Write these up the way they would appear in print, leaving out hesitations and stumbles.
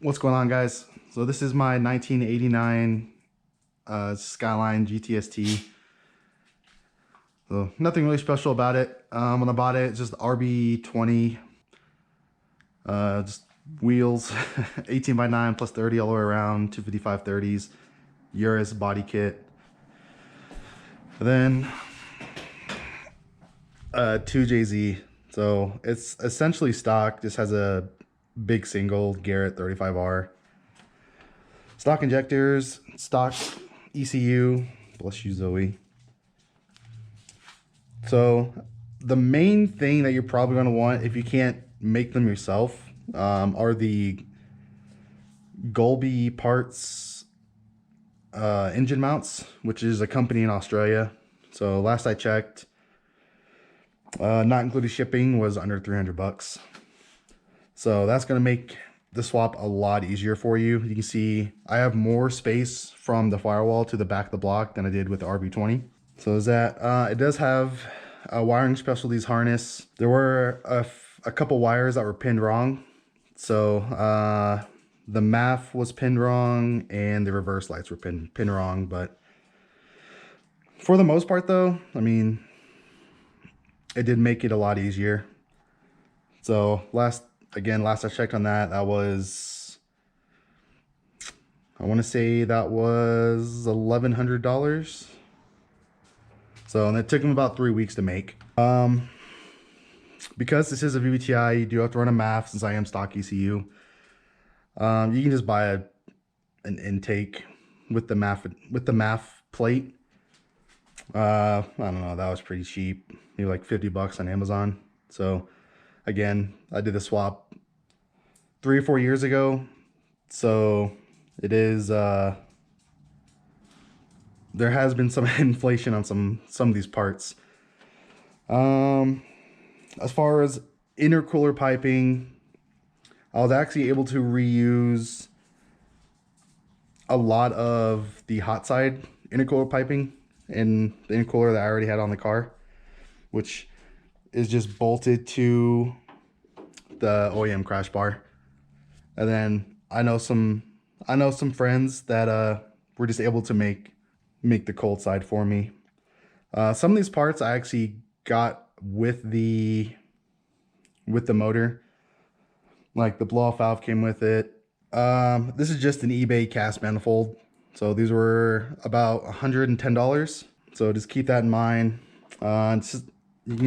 What's going on, guys? So this is my 1989 Skyline GTST. So nothing really special about it. When I bought it, it's just RB20, just wheels, 18x9 plus 30 all the way around, 255 30s, Urus body kit. And then 2JZ. So it's essentially stock, just has a big single Garrett 35R. Stock injectors, stock ECU, bless you Zoe. So the main thing that you're probably going to want, if you can't make them yourself, are the Goleby parts engine mounts, which is a company in Australia. So last I checked, not included shipping, was under 300 bucks. So that's going to make the swap a lot easier for you. You can see I have more space from the firewall to the back of the block than I did with the RB20. So is that it does have a wiring Specialties harness. There were a couple wires that were pinned wrong. So the MAF was pinned wrong and the reverse lights were pinned wrong. But for the most part though, I mean, it did make it a lot easier. So last I checked on that, that was, I want to say that was $1,100. So, and it took them about 3 weeks to make. Because this is a VVTI, you do have to run a MAF since I am stock ECU. You can just buy an intake with the MAF plate. I don't know, that was pretty cheap, maybe like 50 bucks on Amazon. So again, I did the swap 3 or 4 years ago, so it is there has been some inflation on some of these parts. As far as intercooler piping, I was actually able to reuse a lot of the hot side intercooler piping in the intercooler that I already had on the car, which is just bolted to the OEM crash bar. And then I know some friends that were just able to make the cold side for me. Some of these parts I actually got with the motor. Like the blow off valve came with it. This is just an eBay cast manifold. So these were about $110. So just keep that in mind. You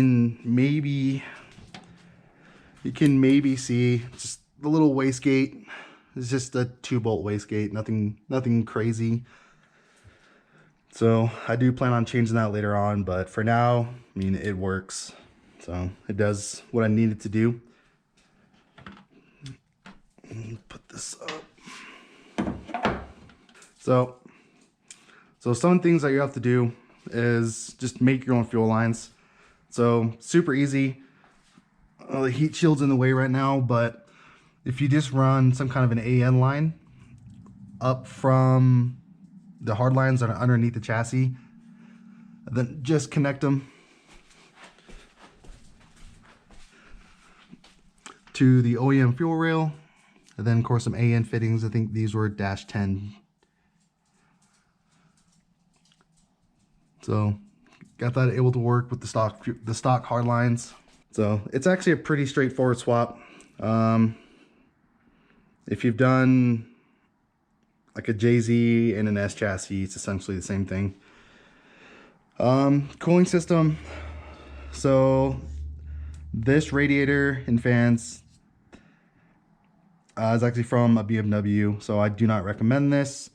can maybe see just the little wastegate. It's just a 2-bolt wastegate, nothing crazy. So I do plan on changing that later on, but for now, I mean, it works. So it does what I need it to do. Put this up. So some of the things that you have to do is just make your own fuel lines. So super easy. The heat shield's in the way right now, but if you just run some kind of an AN line up from the hard lines that are underneath the chassis, then just connect them to the OEM fuel rail, and then of course some AN fittings. I think these were -10. So got that able to work with the stock hard lines. So it's actually a pretty straightforward swap. If you've done like a JZ and an S chassis, it's essentially the same thing. Cooling system. So this radiator and fans is actually from a BMW, so I do not recommend this.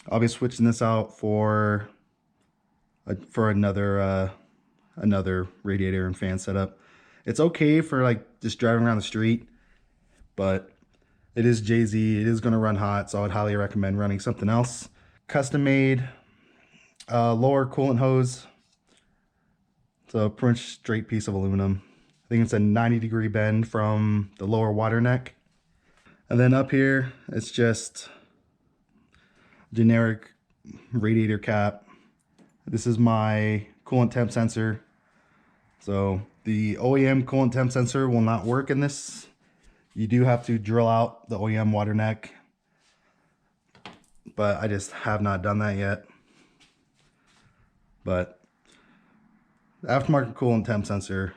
I'll be switching this out for another radiator and fan setup. It's okay for like just driving around the street, but it is JZ, it is going to run hot, so I would highly recommend running something else. Custom made lower coolant hose. So pretty much straight piece of aluminum. I think it's a 90-degree bend from the lower water neck. And then up here, it's just generic radiator cap. This is my coolant temp sensor. So the OEM coolant temp sensor will not work in this You do have to drill out the OEM water neck, but I just have not done that yet. But the aftermarket coolant temp sensor,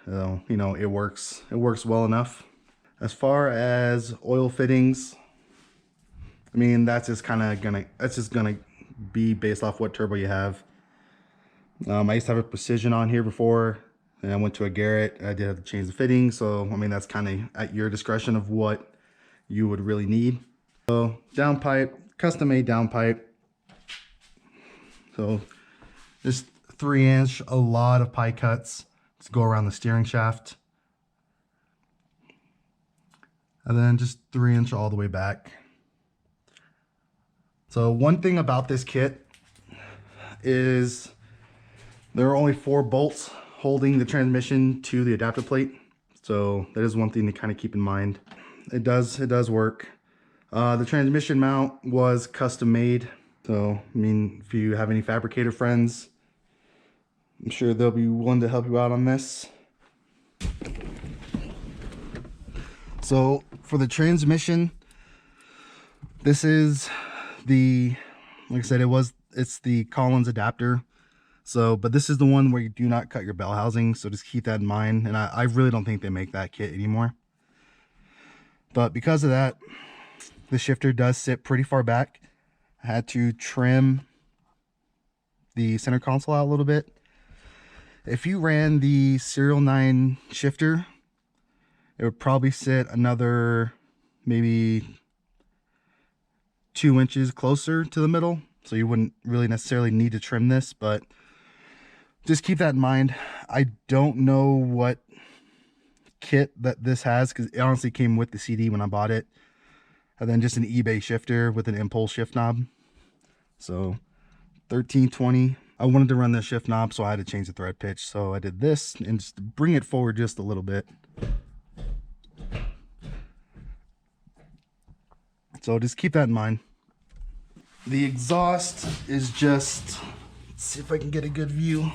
you know, it works well enough. As far as oil fittings, I mean, that's just gonna be based off what turbo you have. I used to have a Precision on here before, and I went to a Garrett. I did have to change the fittings, so I mean, that's kind of at your discretion of what you would really need. So downpipe, custom made downpipe. So just 3-inch, a lot of pie cuts to go around the steering shaft, and then just 3-inch all the way back. So one thing about this kit is there are only 4 bolts holding the transmission to the adapter plate. So that is one thing to kind of keep in mind. It does work. The transmission mount was custom made. So, I mean, if you have any fabricator friends, I'm sure they'll be willing to help you out on this. So for the transmission, this is the, like I said, it's the Collins adapter. So, but this is the one where you do not cut your bell housing. So just keep that in mind. And I really don't think they make that kit anymore. But because of that, the shifter does sit pretty far back. I had to trim the center console out a little bit. If you ran the Serial 9 shifter, it would probably sit another maybe 2 inches closer to the middle. So you wouldn't really necessarily need to trim this, but just keep that in mind. I don't know what kit that this has, because it honestly came with the CD when I bought it. And then just an eBay shifter with an impulse shift knob. So 1320. I wanted to run the shift knob, so I had to change the thread pitch. So I did this and just bring it forward just a little bit. So just keep that in mind. The exhaust is just, let's see if I can get a good view.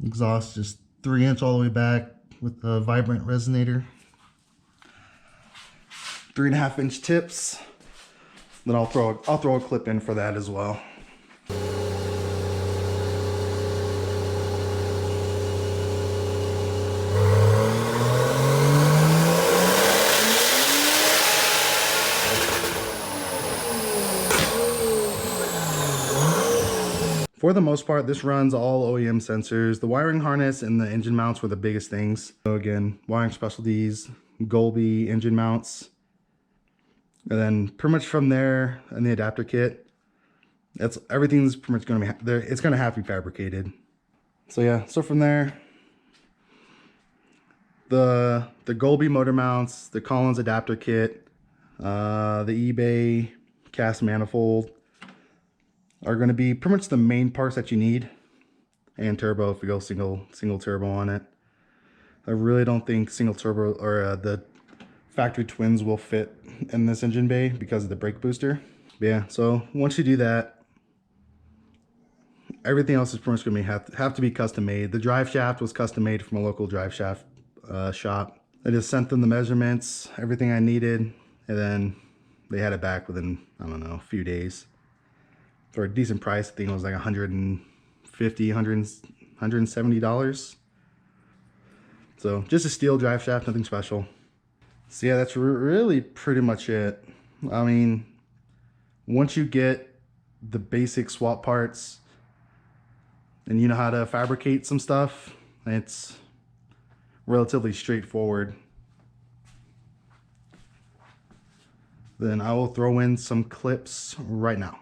Exhaust just 3-inch all the way back with a vibrant resonator. 3.5-inch tips. Then I'll throw a clip in for that as well. For the most part, this runs all OEM sensors. The wiring harness and the engine mounts were the biggest things. So again, wiring specialties, Goleby engine mounts. And then pretty much from there, and the adapter kit, everything's pretty much going to be there. It's going to have to be fabricated. So yeah, so from there, the Goleby motor mounts, the Collins adapter kit, the eBay cast manifold are going to be pretty much the main parts that you need. And turbo, if you go single turbo on it. I really don't think single turbo or the factory twins will fit in this engine bay because of the brake booster. But yeah, so once you do that, everything else is pretty much going to have to be custom made. The drive shaft was custom made from a local drive shaft shop. I just sent them the measurements, everything I needed, and then they had it back within, I don't know, a few days. For a decent price. I think it was like $150, $170. So just a steel drive shaft, nothing special. So yeah, that's really pretty much it. I mean, once you get the basic swap parts and you know how to fabricate some stuff, it's relatively straightforward. Then I will throw in some clips right now.